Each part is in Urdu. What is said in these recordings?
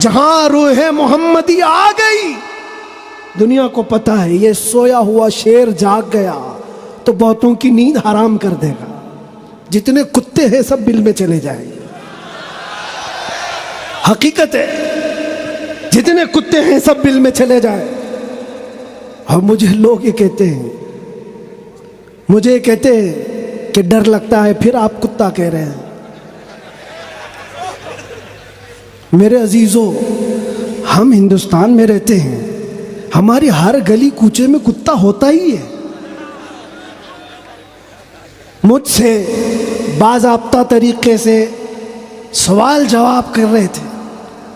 جہاں روح محمدی آ گئی، دنیا کو پتا ہے یہ سویا ہوا شیر جاگ گیا تو بہتوں کی نیند حرام کر دے گا۔ جتنے کتے ہیں سب بل میں چلے جائیں گے، حقیقت ہے، جتنے کتے ہیں سب بل میں چلے جائیں۔ اور مجھے لوگ یہ کہتے ہیں، مجھے کہتے ہیں کہ ڈر لگتا ہے، پھر آپ کتا کہہ رہے ہیں۔ میرے عزیزو، ہم ہندوستان میں رہتے ہیں، ہماری ہر گلی کوچے میں کتا ہوتا ہی ہے۔ مجھ سے باضابطہ طریقے سے سوال جواب کر رہے تھے،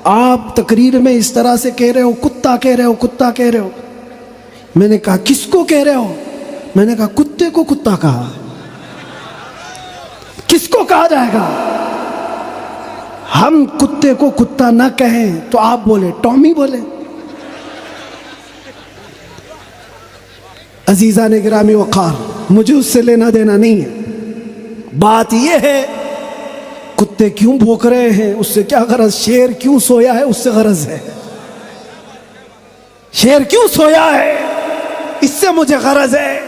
آپ تقریر میں اس طرح سے کہہ رہے ہو، کتا کہہ رہے ہو، کتا کہہ رہے ہو۔ میں نے کہا کس کو کہہ رہے ہو؟ میں نے کہا کتے کو کتا کہا، کس کو کہا جائے گا؟ ہم کتے کو کتا نہ کہیں تو آپ بولے ٹامی بولے۔ عزیزان گرامی وقار، مجھے اس سے لینا دینا نہیں ہے، بات یہ ہے کتے کیوں بھونک رہے ہیں اس سے کیا غرض، شیر کیوں سویا ہے اس سے غرض ہے، شیر کیوں سویا ہے اس سے مجھے غرض ہے۔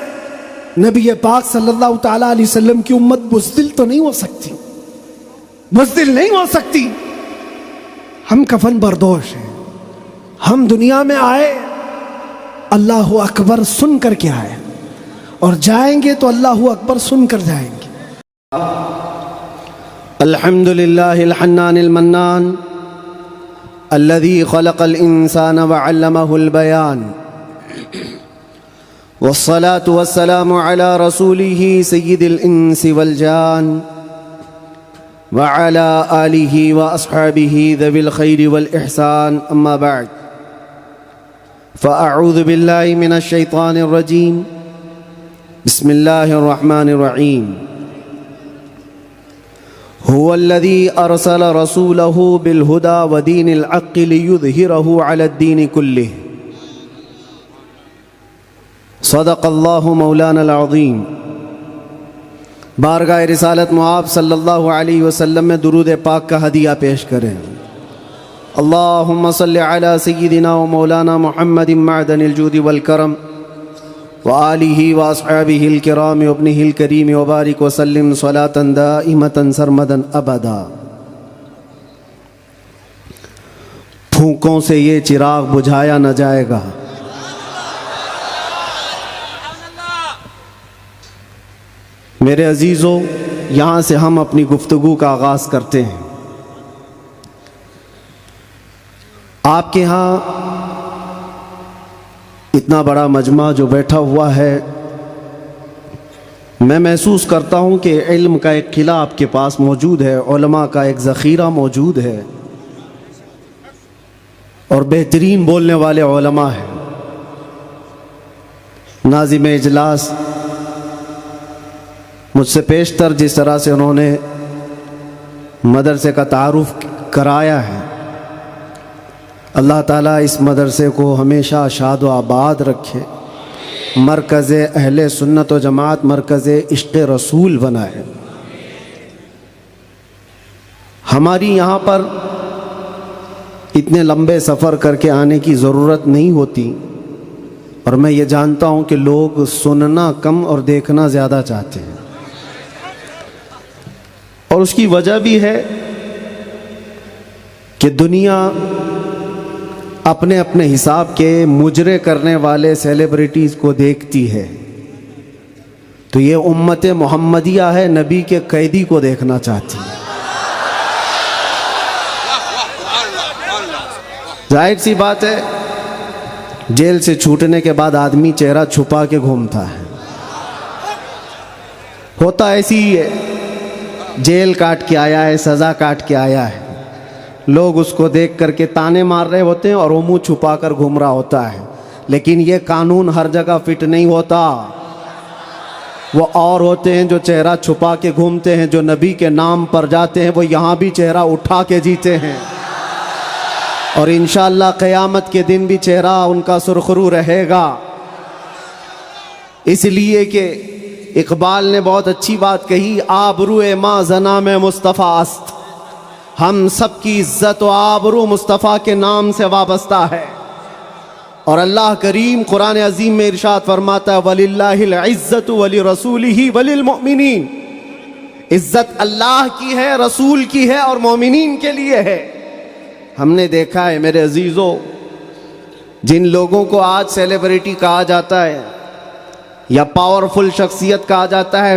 نبی پاک صلی اللہ تعالی علیہ وسلم کی امت بزدل تو نہیں ہو سکتی، بزدل نہیں ہو سکتی۔ ہم کفن بردوش ہیں، ہم دنیا میں آئے اللہ اکبر سن کر کے آئے، اور جائیں گے تو اللہ اکبر سن کر جائیں گے۔ الحمد للہ الحنان المنان الذي خلق الإنسان وعلمه البيان، والصلاة والسلام على رسوله سيد الإنس والجان وعلى آله وأصحابه ذوي الخير والإحسان، أما بعد فأعوذ بالله من الشيطان الرجيم، بسم الله الرحمن الرحيم۔ هو الذي أرسل رسوله بالهدى ودين الحق ليظهره على الدين كله، صدق الله مولانا العظيم۔ بارگاہ رسالت معاب صلی اللہ علیہ وسلم میں درود پاک کا ہدیہ پیش کریں۔ اللہم صلی علی سیدنا و مولانا محمد معدن الجود والکرم وآلہ واصحابہ الکرام وابنہ الکریم وبارک وسلم صلاة دائمة سرمدا ابدا۔ پھونکوں سے یہ چراغ بجھایا نہ جائے گا، میرے عزیزو، یہاں سے ہم اپنی گفتگو کا آغاز کرتے ہیں۔ آپ کے ہاں اتنا بڑا مجمع جو بیٹھا ہوا ہے، میں محسوس کرتا ہوں کہ علم کا ایک قلعہ آپ کے پاس موجود ہے، علماء کا ایک ذخیرہ موجود ہے، اور بہترین بولنے والے علماء ہیں۔ ناظم اجلاس مجھ سے پیشتر جس طرح سے انہوں نے مدرسے کا تعارف کرایا ہے، اللہ تعالیٰ اس مدرسے کو ہمیشہ شاد و آباد رکھے، مرکز اہل سنت و جماعت، مرکز عشق رسول بنائے۔ ہماری یہاں پر اتنے لمبے سفر کر کے آنے کی ضرورت نہیں ہوتی، اور میں یہ جانتا ہوں کہ لوگ سننا کم اور دیکھنا زیادہ چاہتے ہیں، اور اس کی وجہ بھی ہے کہ دنیا اپنے اپنے حساب کے مجرے کرنے والے سیلیبریٹیز کو دیکھتی ہے، تو یہ امت محمدیہ ہے، نبی کے قیدی کو دیکھنا چاہتی ہے۔ ظاہر سی بات ہے، جیل سے چھوٹنے کے بعد آدمی چہرہ چھپا کے گھومتا ہے، ہوتا ایسی ہی ہے، جیل کاٹ کے آیا ہے، سزا کاٹ کے آیا ہے، لوگ اس کو دیکھ کر کے تانے مار رہے ہوتے ہیں اور وہ منہ چھپا کر گھوم رہا ہوتا ہے، لیکن یہ قانون ہر جگہ فٹ نہیں ہوتا۔ وہ اور ہوتے ہیں جو چہرہ چھپا کے گھومتے ہیں، جو نبی کے نام پر جاتے ہیں، وہ یہاں بھی چہرہ اٹھا کے جیتے ہیں، اور انشاءاللہ قیامت کے دن بھی چہرہ ان کا سرخرو رہے گا۔ اس لیے کہ اقبال نے بہت اچھی بات کہی، آبروئے ماں زنا میں مصطفیٰ است، ہم سب کی عزت و آبرو مصطفیٰ کے نام سے وابستہ ہے. اور اللہ کریم قرآن عظیم میں ارشاد فرماتا ہے وَلِلَّهِ الْعِزَّةُ وَلِرَسُولِهِ وَلِلْمُؤْمِنِينَ. عزت اللہ کی ہے، رسول کی ہے اور مومنین کے لیے ہے. ہم نے دیکھا ہے میرے عزیزو، جن لوگوں کو آج سیلیبریٹی کہا جاتا ہے یا پاورفل شخصیت کہا جاتا ہے،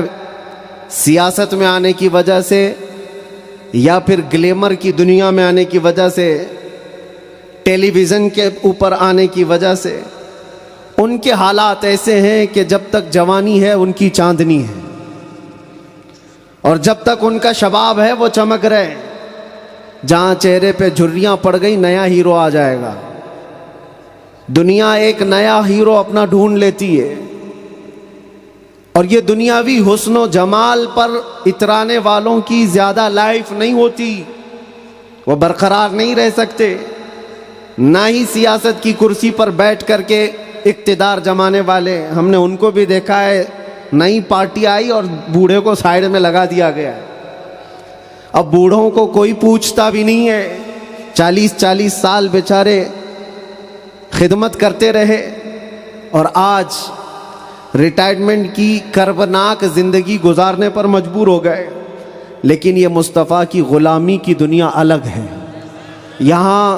سیاست میں آنے کی وجہ سے یا پھر گلیمر کی دنیا میں آنے کی وجہ سے، ٹیلی ویژن کے اوپر آنے کی وجہ سے، ان کے حالات ایسے ہیں کہ جب تک جوانی ہے ان کی چاندنی ہے، اور جب تک ان کا شباب ہے وہ چمک رہے ہیں. جہاں چہرے پہ جھریاں پڑ گئی نیا ہیرو آ جائے گا. دنیا ایک نیا ہیرو اپنا ڈھونڈ لیتی ہے، اور یہ دنیاوی حسن و جمال پر اترانے والوں کی زیادہ لائف نہیں ہوتی، وہ برقرار نہیں رہ سکتے. نہ ہی سیاست کی کرسی پر بیٹھ کر کے اقتدار جمانے والے، ہم نے ان کو بھی دیکھا ہے، نئی پارٹی آئی اور بوڑھے کو سائیڈ میں لگا دیا گیا ہے. اب بوڑھوں کو کوئی پوچھتا بھی نہیں ہے. 40 سال بیچارے خدمت کرتے رہے اور آج ریٹائرمنٹ کی کربناک زندگی گزارنے پر مجبور ہو گئے. لیکن یہ مصطفیٰ کی غلامی کی دنیا الگ ہے. یہاں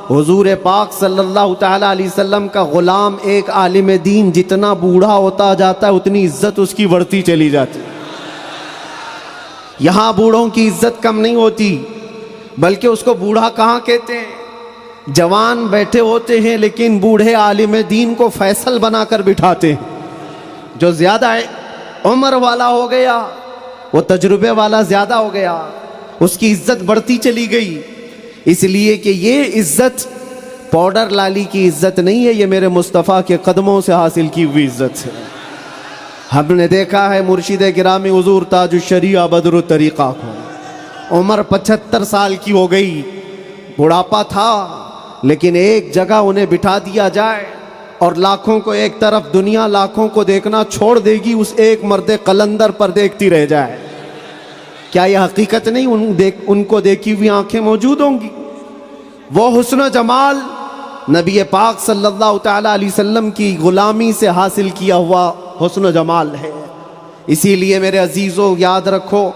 حضور پاک صلی اللہ تعالیٰ علیہ وسلم کا غلام ایک عالم دین جتنا بوڑھا ہوتا جاتا ہے اتنی عزت اس کی بڑھتی چلی جاتی. یہاں بوڑھوں کی عزت کم نہیں ہوتی، بلکہ اس کو بوڑھا کہاں کہتے ہیں. جوان بیٹھے ہوتے ہیں لیکن بوڑھے عالم دین کو فیصل بنا کر بٹھاتے ہیں. جو زیادہ عمر والا ہو گیا، وہ تجربے والا زیادہ ہو گیا، اس کی عزت بڑھتی چلی گئی. اس لیے کہ یہ عزت پاؤڈر لالی کی عزت نہیں ہے، یہ میرے مصطفیٰ کے قدموں سے حاصل کی ہوئی عزت ہے. ہم نے دیکھا ہے مرشد گرامی حضور تاج الشریعہ بدر الطریقہ کو عمر 75 سال کی ہو گئی، بڑھاپا تھا، لیکن ایک جگہ انہیں بٹھا دیا جائے اور لاکھوں کو ایک طرف، دنیا لاکھوں کو دیکھنا چھوڑ دے گی، اس ایک مرد قلندر پر دیکھتی رہ جائے. کیا یہ حقیقت نہیں؟ ان کو دیکھی ہوئی آنکھیں موجود ہوں گی. وہ حسن و جمال نبی پاک صلی اللہ تعالیٰ علیہ وسلم کی غلامی سے حاصل کیا ہوا حسن و جمال ہے. اسی لیے میرے عزیزو یاد رکھو،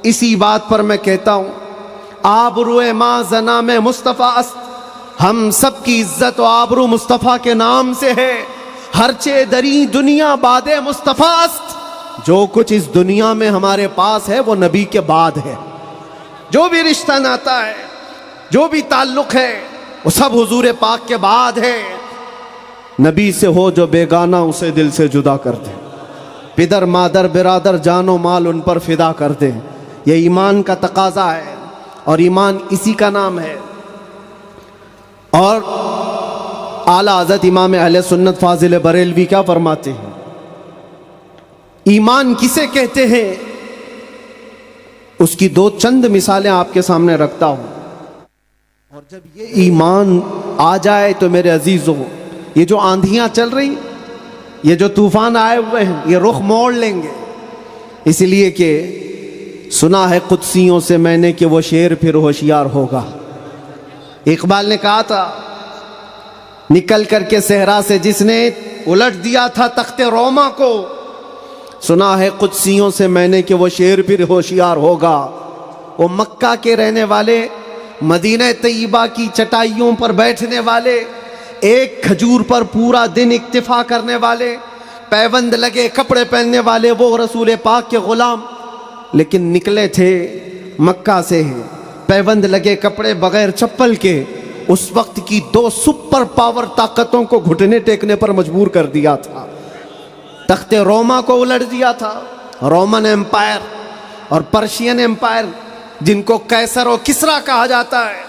اسی بات پر میں کہتا ہوں آبرو ما زنا میں مصطفیٰ است. ہم سب کی عزت و آبرو مصطفیٰ کے نام سے ہے. ہرچے دری دنیا باد مصطفیٰ است. جو کچھ اس دنیا میں ہمارے پاس ہے وہ نبی کے بعد ہے. جو بھی رشتہ ناتا ہے، جو بھی تعلق ہے، وہ سب حضور پاک کے بعد ہے. نبی سے ہو جو بیگانہ اسے دل سے جدا کر دے. پدر مادر برادر جان و مال ان پر فدا کر دے. یہ ایمان کا تقاضا ہے اور ایمان اسی کا نام ہے. اور اعلیٰ حضرت امام اہل سنت فاضل بریلوی کیا فرماتے ہیں؟ ایمان کسے کہتے ہیں؟ اس کی دو چند مثالیں آپ کے سامنے رکھتا ہوں. اور جب یہ ایمان آ جائے تو میرے عزیزوں، یہ جو آندھیاں چل رہی، یہ جو طوفان آئے ہوئے ہیں، یہ رخ موڑ لیں گے. اس لیے کہ سنا ہے قدسیوں سے میں نے کہ وہ شیر پھر ہوشیار ہوگا. اقبال نے کہا تھا نکل کر کے صحرا سے جس نے الٹ دیا تھا تخت روما کو، سنا ہے قدسیوں سے میں نے کہ وہ شیر پھر ہوشیار ہوگا. وہ مکہ کے رہنے والے، مدینہ طیبہ کی چٹائیوں پر بیٹھنے والے، ایک کھجور پر پورا دن اکتفا کرنے والے، پیوند لگے کپڑے پہننے والے، وہ رسول پاک کے غلام، لیکن نکلے تھے مکہ سے پیوند لگے کپڑے بغیر چپل کے. اس وقت کی دو سپر پاور طاقتوں کو گھٹنے ٹیکنے پر مجبور کر دیا تھا. تخت روما کو الٹ دیا تھا، رومن ایمپائر، اور پرشین ایمپائر جن کو قیصر و کسریٰ کہا جاتا ہے،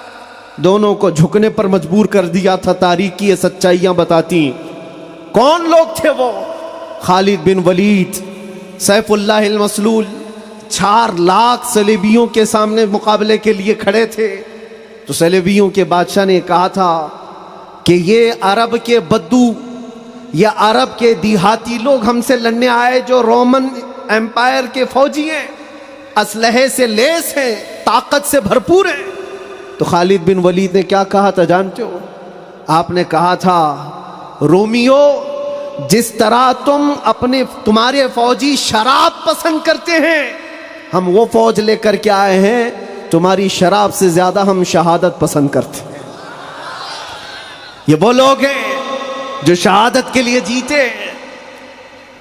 دونوں کو جھکنے پر مجبور کر دیا تھا. تاریخ کی یہ سچائیاں بتاتی. کون لوگ تھے وہ؟ خالد بن ولید، سیف اللہ المسلول، 4 لاکھ صلیبیوں کے سامنے مقابلے کے لیے کھڑے تھے. تو صلیبیوں کے بادشاہ نے کہا تھا کہ یہ عرب کے بدو یا عرب کے دیہاتی لوگ ہم سے لڑنے آئے جو رومن ایمپائر کے فوجی ہیں، اسلحے سے لیس ہیں، طاقت سے بھرپور ہیں. تو خالد بن ولید نے کیا کہا تھا جانتے ہو؟ آپ نے کہا تھا رومیو جس طرح تمہارے فوجی شراب پسند کرتے ہیں ہم وہ فوج لے کر کے آئے ہیں, تمہاری شراب سے زیادہ ہم شہادت پسند کرتے ہیں. یہ وہ لوگ ہیں جو شہادت کے لیے جیتے ہیں.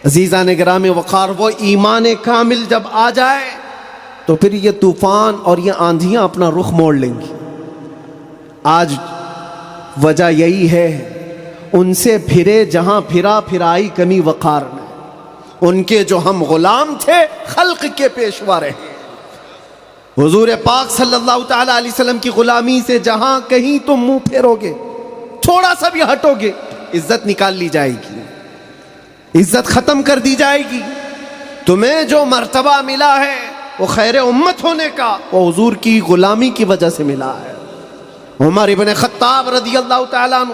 عزیزان گرامی وقار, وہ ایمان کامل جب آ جائے تو پھر یہ طوفان اور یہ آندھیاں اپنا رخ موڑ لیں گی. آج وجہ یہی ہے, ان سے پھرے جہاں پھرا پھرائی کمی وقار میں. ان کے جو ہم غلام تھے خلق کے پیشوا رہے. حضور پاک صلی اللہ تعالی علیہ وسلم کی غلامی سے جہاں کہیں تم منہ پھیرو گے, تھوڑا سا بھی ہٹو گے, عزت نکال لی جائے گی, عزت ختم کر دی جائے گی. تمہیں جو مرتبہ ملا ہے وہ خیر امت ہونے کا, وہ حضور کی غلامی کی وجہ سے ملا ہے. عمر ابن خطاب رضی اللہ تعالیٰ عنہ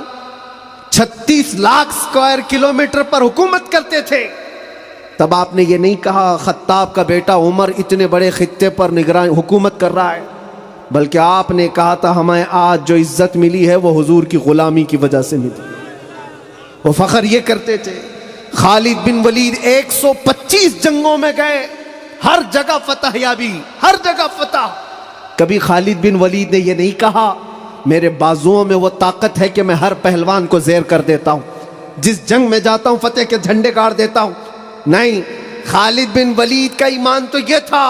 36 لاکھ اسکوائر کلومیٹر پر حکومت کرتے تھے. تب آپ نے یہ نہیں کہا خطاب کا بیٹا عمر اتنے بڑے خطے پر نگران حکومت کر رہا ہے, بلکہ آپ نے کہا تھا ہمیں آج جو عزت ملی ہے وہ حضور کی غلامی کی وجہ سے ملی. وہ فخر یہ کرتے تھے. خالد بن ولید 125 جنگوں میں گئے, ہر جگہ فتح یابی, ہر جگہ فتح. کبھی خالد بن ولید نے یہ نہیں کہا میرے بازوؤں میں وہ طاقت ہے کہ میں ہر پہلوان کو زیر کر دیتا ہوں, جس جنگ میں جاتا ہوں فتح کے جھنڈے گاڑ دیتا ہوں. نہیں, خالد بن ولید کا ایمان تو یہ تھا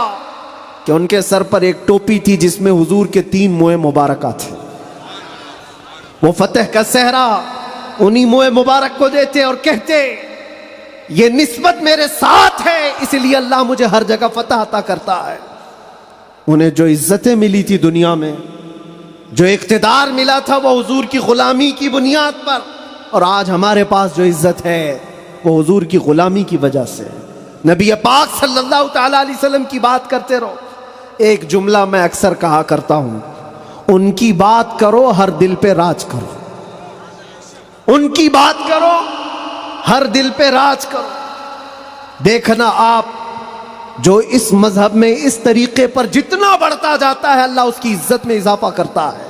کہ ان کے سر پر ایک ٹوپی تھی جس میں حضور کے 3 موئے مبارکہ تھے. وہ فتح کا صحرا انہی موئے مبارک کو دیتے اور کہتے یہ نسبت میرے ساتھ ہے, اس لیے اللہ مجھے ہر جگہ فتح عطا کرتا ہے. انہیں جو عزتیں ملی تھی دنیا میں, جو اقتدار ملا تھا وہ حضور کی غلامی کی بنیاد پر, اور آج ہمارے پاس جو عزت ہے وہ حضور کی غلامی کی وجہ سے. نبی پاک صلی اللہ تعالی علیہ وسلم کی بات کرتے رہو. ایک جملہ میں اکثر کہا کرتا ہوں, ان کی بات کرو ہر دل پہ راج کرو. ان کی بات کرو ہر دل پہ راج کرو. دیکھنا آپ جو اس مذہب میں اس طریقے پر جتنا بڑھتا جاتا ہے اللہ اس کی عزت میں اضافہ کرتا ہے.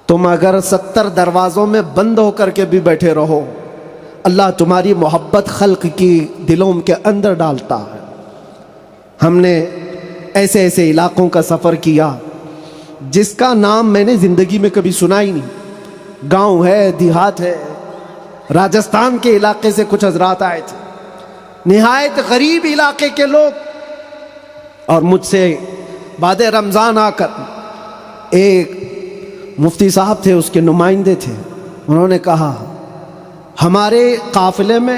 تم اگر 70 دروازوں میں بند ہو کر کے بھی بیٹھے رہو, اللہ تمہاری محبت خلق کی دلوں کے اندر ڈالتا ہے. ہم نے ایسے ایسے علاقوں کا سفر کیا جس کا نام میں نے زندگی میں کبھی سنا ہی نہیں. گاؤں ہے, دیہات ہے. راجستھان کے علاقے سے کچھ حضرات آئے تھے, نہایت غریب علاقے کے لوگ, اور مجھ سے بعد رمضان آ کر ایک مفتی صاحب تھے, اس کے نمائندے تھے. انہوں نے کہا ہمارے قافلے میں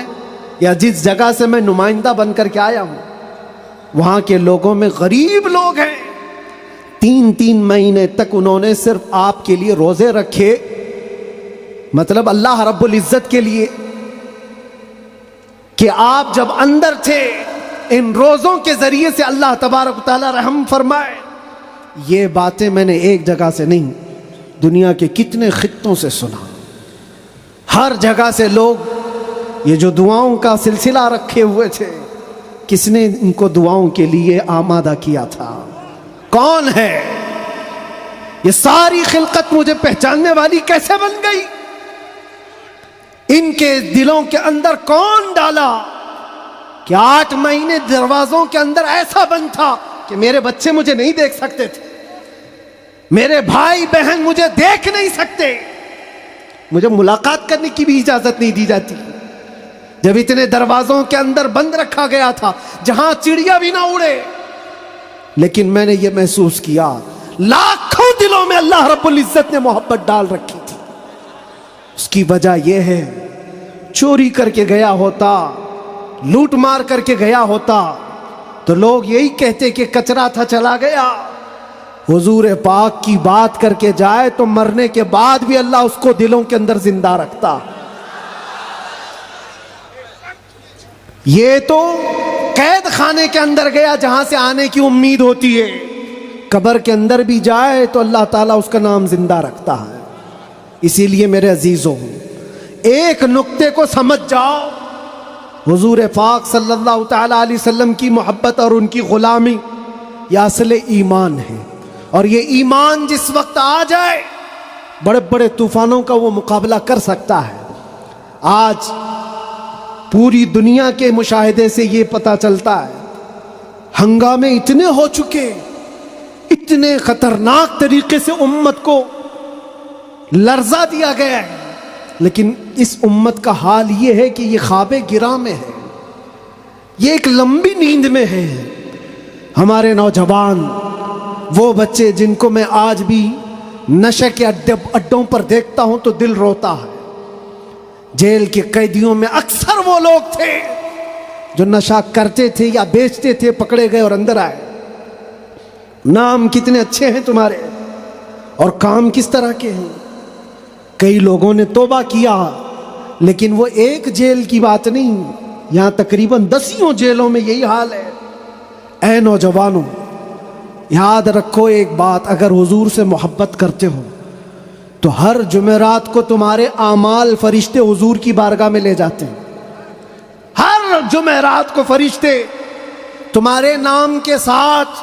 یا جس جگہ سے میں نمائندہ بن کر کے آیا ہوں وہاں کے لوگوں میں غریب لوگ ہیں. 3 مہینے تک انہوں نے صرف آپ کے لیے روزے رکھے, مطلب اللہ رب العزت کے لیے, کہ آپ جب اندر تھے ان روزوں کے ذریعے سے اللہ تبارک و تعالی رحم فرمائے. یہ باتیں میں نے ایک جگہ سے نہیں, دنیا کے کتنے خطوں سے سنا. ہر جگہ سے لوگ یہ جو دعاؤں کا سلسلہ رکھے ہوئے تھے, کس نے ان کو دعاؤں کے لیے آمادہ کیا تھا؟ کون ہے یہ ساری خلقت مجھے پہچاننے والی کیسے بن گئی؟ ان کے دلوں کے اندر کون ڈالا کہ 8 مہینے دروازوں کے اندر ایسا بند تھا کہ میرے بچے مجھے نہیں دیکھ سکتے تھے, میرے بھائی بہن مجھے دیکھ نہیں سکتے, مجھے ملاقات کرنے کی بھی اجازت نہیں دی جاتی. جب اتنے دروازوں کے اندر بند رکھا گیا تھا جہاں چڑیا بھی نہ اڑے, لیکن میں نے یہ محسوس کیا لاکھوں دلوں میں اللہ رب العزت نے محبت ڈال رکھی تھی. اس کی وجہ یہ ہے چوری کر کے گیا ہوتا, لوٹ مار کر کے گیا ہوتا تو لوگ یہی کہتے کہ کچرا تھا چلا گیا. حضور پاک کی بات کر کے جائے تو مرنے کے بعد بھی اللہ اس کو دلوں کے اندر زندہ رکھتا. یہ تو قید خانے کے اندر گیا جہاں سے آنے کی امید ہوتی ہے, قبر کے اندر بھی جائے تو اللہ تعالیٰ اس کا نام زندہ رکھتا ہے. اسی لیے میرے عزیزوں ایک نقطے کو سمجھ جاؤ, حضور پاک صلی اللہ تعالیٰ علیہ وسلم کی محبت اور ان کی غلامی یہ اصل ایمان ہے. اور یہ ایمان جس وقت آ جائے بڑے بڑے طوفانوں کا وہ مقابلہ کر سکتا ہے. آج پوری دنیا کے مشاہدے سے یہ پتہ چلتا ہے ہنگامے اتنے ہو چکے، اتنے خطرناک طریقے سے امت کو لرزا دیا گیا ہے، لیکن اس امت کا حال یہ ہے کہ یہ خواب گراں میں ہے، یہ ایک لمبی نیند میں ہے. ہمارے نوجوان، وہ بچے جن کو میں آج بھی نشے کے اڈوں پر دیکھتا ہوں تو دل روتا ہے. جیل کے قیدیوں میں اکثر وہ لوگ تھے جو نشہ کرتے تھے یا بیچتے تھے، پکڑے گئے اور اندر آئے. نام کتنے اچھے ہیں تمہارے اور کام کس طرح کے ہیں. کئی لوگوں نے توبہ کیا، لیکن وہ ایک جیل کی بات نہیں، یہاں تقریباً 10 جیلوں میں یہی حال ہے. اے نوجوانوں، یاد رکھو ایک بات، اگر حضور سے محبت کرتے ہو تو ہر جمعرات کو تمہارے اعمال فرشتے حضور کی بارگاہ میں لے جاتے ہیں. ہر جمعرات کو فرشتے تمہارے نام کے ساتھ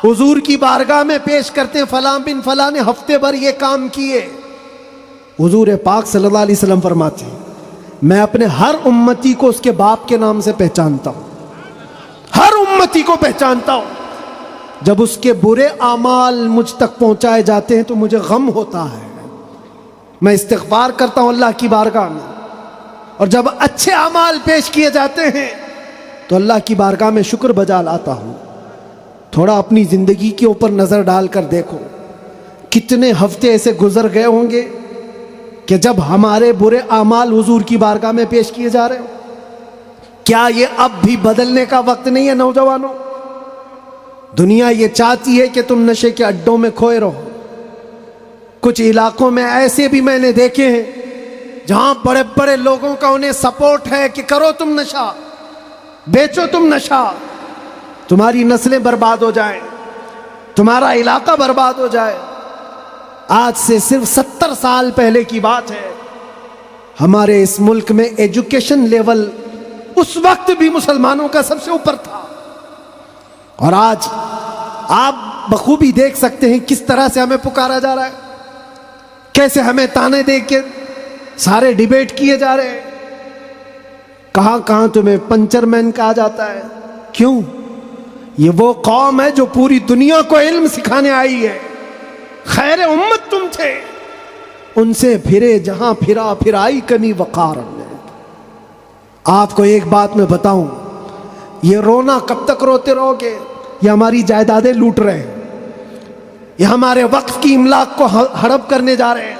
حضور کی بارگاہ میں پیش کرتے ہیں، فلاں بن فلاں نے ہفتے بھر یہ کام کیے. حضور پاک صلی اللہ علیہ وسلم فرماتے ہیں میں اپنے ہر امتی کو اس کے باپ کے نام سے پہچانتا ہوں، ہر امتی کو پہچانتا ہوں. جب اس کے برے اعمال مجھ تک پہنچائے جاتے ہیں تو مجھے غم ہوتا ہے، میں استغفار کرتا ہوں اللہ کی بارگاہ میں. اور جب اچھے اعمال پیش کیے جاتے ہیں تو اللہ کی بارگاہ میں شکر بجا لاتا ہوں. تھوڑا اپنی زندگی کے اوپر نظر ڈال کر دیکھو، کتنے ہفتے ایسے گزر گئے ہوں گے کہ جب ہمارے برے اعمال حضور کی بارگاہ میں پیش کیے جا رہے ہوں. کیا یہ اب بھی بدلنے کا وقت نہیں ہے نوجوانوں؟ دنیا یہ چاہتی ہے کہ تم نشے کے اڈوں میں کھوئے رہو. کچھ علاقوں میں ایسے بھی میں نے دیکھے ہیں جہاں بڑے بڑے لوگوں کا انہیں سپورٹ ہے کہ کرو تم نشہ، بیچو تم نشہ، تمہاری نسلیں برباد ہو جائیں، تمہارا علاقہ برباد ہو جائے. آج سے صرف 70 سال پہلے کی بات ہے، ہمارے اس ملک میں ایجوکیشن لیول اس وقت بھی مسلمانوں کا سب سے اوپر تھا. اور آج آپ بخوبی دیکھ سکتے ہیں کس طرح سے ہمیں پکارا جا رہا ہے، کیسے ہمیں تانے دے کے سارے ڈیبیٹ کیے جا رہے ہیں. کہاں کہاں تمہیں پنچر مین کہا جاتا ہے. کیوں؟ یہ وہ قوم ہے جو پوری دنیا کو علم سکھانے آئی ہے. خیر امت تم تھے، ان سے پھرے جہاں پھرا پھر آئی کمی وقار میں. آپ کو ایک بات میں بتاؤں، یہ رونا کب تک روتے رہو گے؟ یہ ہماری جائیدادیں لوٹ رہے ہیں، یہ ہمارے وقف کی املاک کو ہڑپ کرنے جا رہے ہیں.